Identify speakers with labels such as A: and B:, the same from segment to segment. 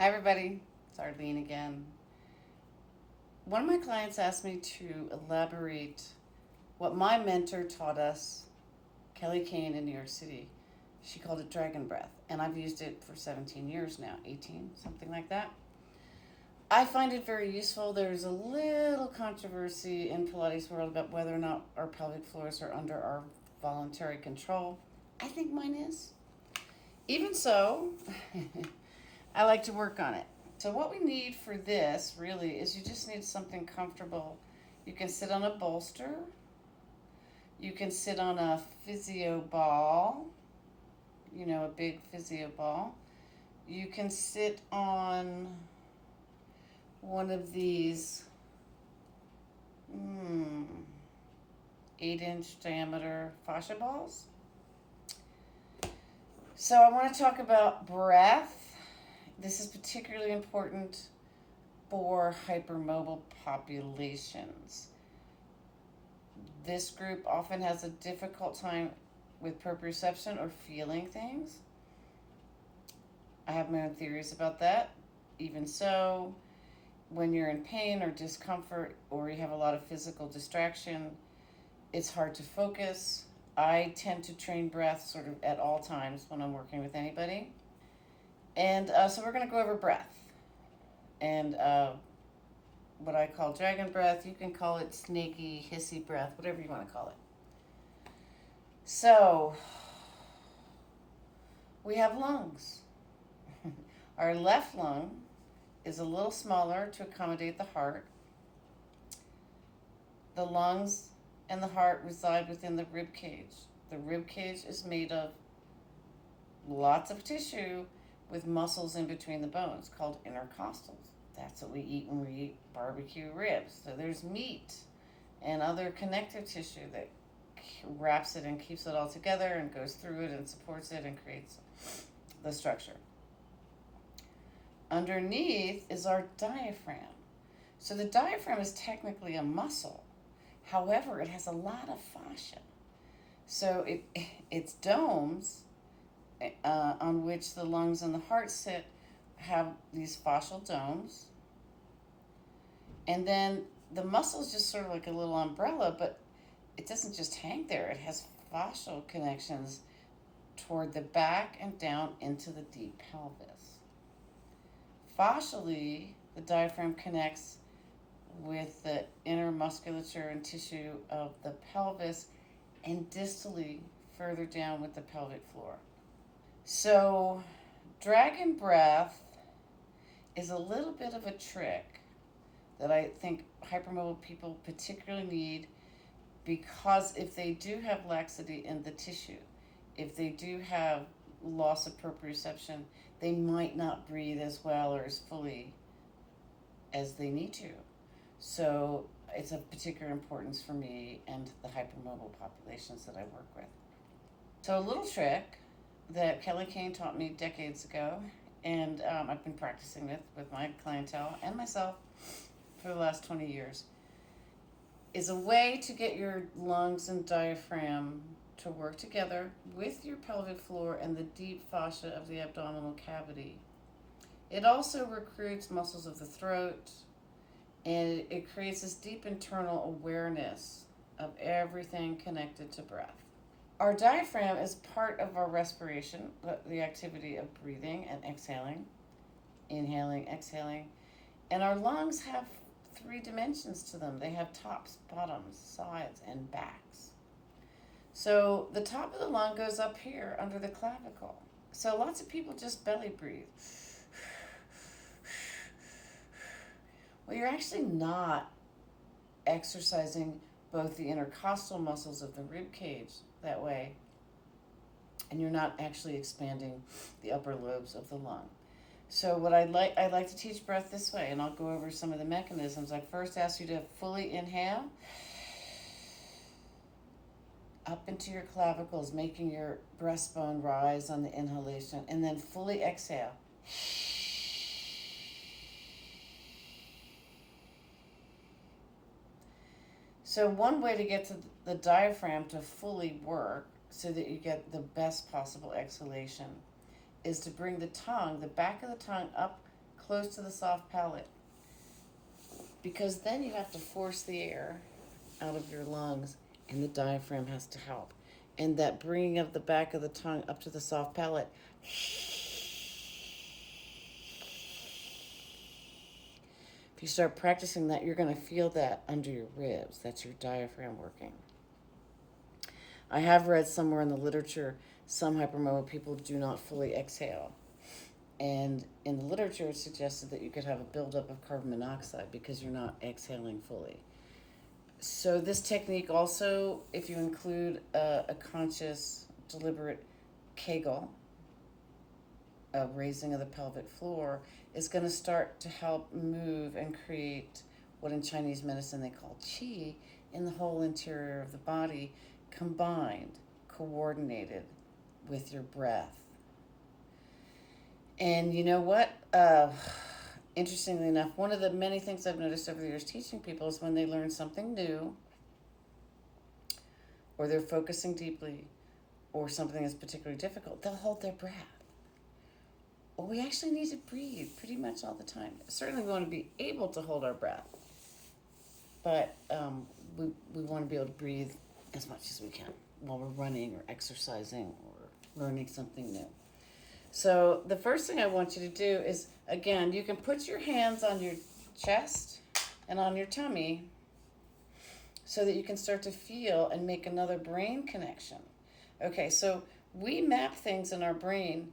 A: Hi, everybody. It's Arlene again. One of my clients asked me to elaborate what my mentor taught us, Kelly Kane in New York City. She called it dragon breath, and I've used it for 17 years now, 18, something like that. I find it very useful. There's a little controversy in Pilates world about whether or not our pelvic floors are under our voluntary control. I think mine is. Even so, I like to work on it. So what we need for this really is you just need something comfortable. You can sit on a bolster. You can sit on a physio ball, a big physio ball. You can sit on one of these 8-inch diameter fascia balls. So I want to talk about breath. This is particularly important for hypermobile populations. This group often has a difficult time with proprioception or feeling things. I have my own theories about that. Even so, when you're in pain or discomfort or you have a lot of physical distraction, it's hard to focus. I tend to train breath sort of at all times when I'm working with anybody. And so we're going to go over breath. And what I call dragon breath, you can call it snaky, hissy breath, whatever you want to call it. So, we have lungs. Our left lung is a little smaller to accommodate the heart. The lungs and the heart reside within the rib cage. The rib cage is made of lots of tissue with muscles in between the bones called intercostals. That's what we eat when we eat barbecue ribs. So there's meat and other connective tissue that wraps it and keeps it all together and goes through it and supports it and creates the structure. Underneath is our diaphragm. So the diaphragm is technically a muscle. However, it has a lot of fascia. So its domes on which the lungs and the heart sit have these fascial domes. And then the muscle is just sort of like a little umbrella, but it doesn't just hang there. It has fascial connections toward the back and down into the deep pelvis. Fascially, the diaphragm connects with the inner musculature and tissue of the pelvis and distally further down with the pelvic floor. So, dragon breath is a little bit of a trick that I think hypermobile people particularly need, because if they do have laxity in the tissue, if they do have loss of proprioception, they might not breathe as well or as fully as they need to. So it's of particular importance for me and the hypermobile populations that I work with. So a little trick that Kelly Kane taught me decades ago, and I've been practicing with my clientele and myself for the last 20 years, is a way to get your lungs and diaphragm to work together with your pelvic floor and the deep fascia of the abdominal cavity. It also recruits muscles of the throat, and it creates this deep internal awareness of everything connected to breath. Our diaphragm is part of our respiration, the activity of breathing and exhaling, inhaling, exhaling. And our lungs have 3 dimensions to them. They have tops, bottoms, sides, and backs. So the top of the lung goes up here under the clavicle. So lots of people just belly breathe. Well, you're actually not exercising both the intercostal muscles of the rib cage that way, and you're not actually expanding the upper lobes of the lung. So what I like to teach breath this way, and I'll go over some of the mechanisms. I first ask you to fully inhale up into your clavicles, making your breastbone rise on the inhalation, and then fully exhale. So one way to get to the diaphragm to fully work so that you get the best possible exhalation is to bring the tongue, the back of the tongue, up close to the soft palate, because then you have to force the air out of your lungs, and the diaphragm has to help. And that bringing of the back of the tongue up to the soft palate. If you start practicing that, you're going to feel that under your ribs. That's your diaphragm working. I have read somewhere in the literature some hypermobile people do not fully exhale. And in the literature, it suggested that you could have a buildup of carbon monoxide because you're not exhaling fully. So this technique also, if you include a conscious, deliberate Kegel, a raising of the pelvic floor, is going to start to help move and create what in Chinese medicine they call qi in the whole interior of the body, combined, coordinated with your breath. And you know what? Interestingly enough, one of the many things I've noticed over the years teaching people is when they learn something new, or they're focusing deeply, or something is particularly difficult, they'll hold their breath. Well, we actually need to breathe pretty much all the time. Certainly we want to be able to hold our breath, but we want to be able to breathe as much as we can while we're running or exercising or learning something new. So the first thing I want you to do is, again, you can put your hands on your chest and on your tummy so that you can start to feel and make another brain connection. Okay, so we map things in our brain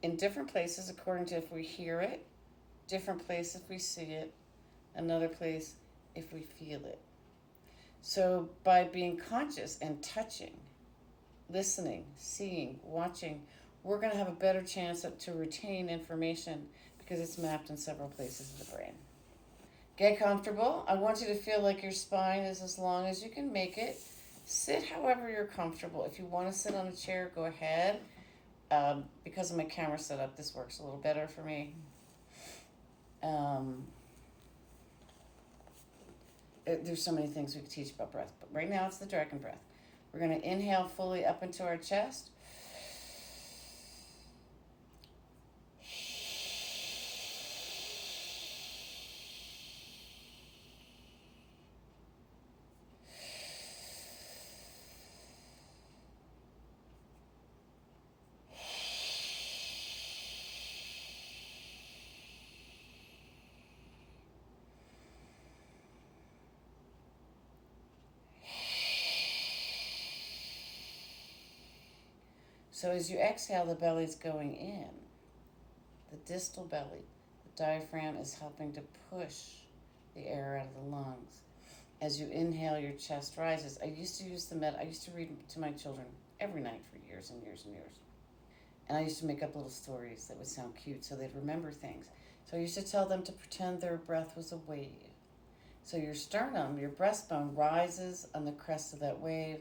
A: in different places according to if we hear it, different place if we see it, another place if we feel it. So by being conscious and touching, listening, seeing, watching, we're going to have a better chance to retain information because it's mapped in several places of the brain. Get comfortable. I want you to feel like your spine is as long as you can make it. Sit however you're comfortable. If you want to sit on a chair, go ahead. Because of my camera setup, this works a little better for me. There's so many things we could teach about breath, but right now it's the dragon breath. We're going to inhale fully up into our chest. So as you exhale, the belly's going in. The distal belly, the diaphragm is helping to push the air out of the lungs. As you inhale, your chest rises. I used to read to my children every night for years and years and years. And I used to make up little stories that would sound cute so they'd remember things. So I used to tell them to pretend their breath was a wave. So your sternum, your breastbone, rises on the crest of that wave.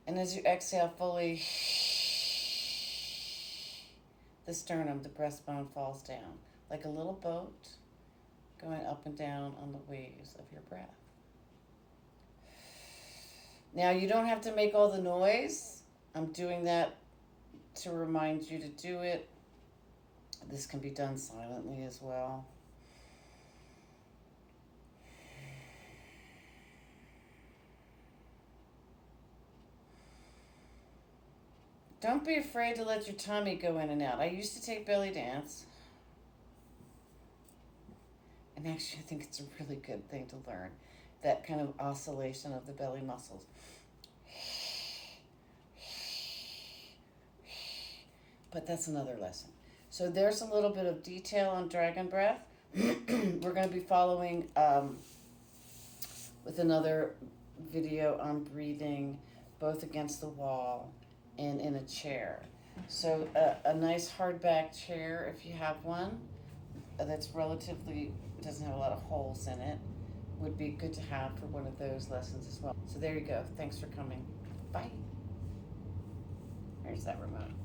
A: And as you exhale fully, the sternum, the breastbone falls down like a little boat going up and down on the waves of your breath. Now, you don't have to make all the noise. I'm doing that to remind you to do it. This can be done silently as well. Don't be afraid to let your tummy go in and out. I used to take belly dance. And actually, I think it's a really good thing to learn. That kind of oscillation of the belly muscles. But that's another lesson. So there's a little bit of detail on dragon breath. We're going to be following with another video on breathing both against the wall and in a chair. So a nice hardback chair, if you have one, that's doesn't have a lot of holes in it, would be good to have for one of those lessons as well. So there you go. Thanks for coming. Bye. There's that remote.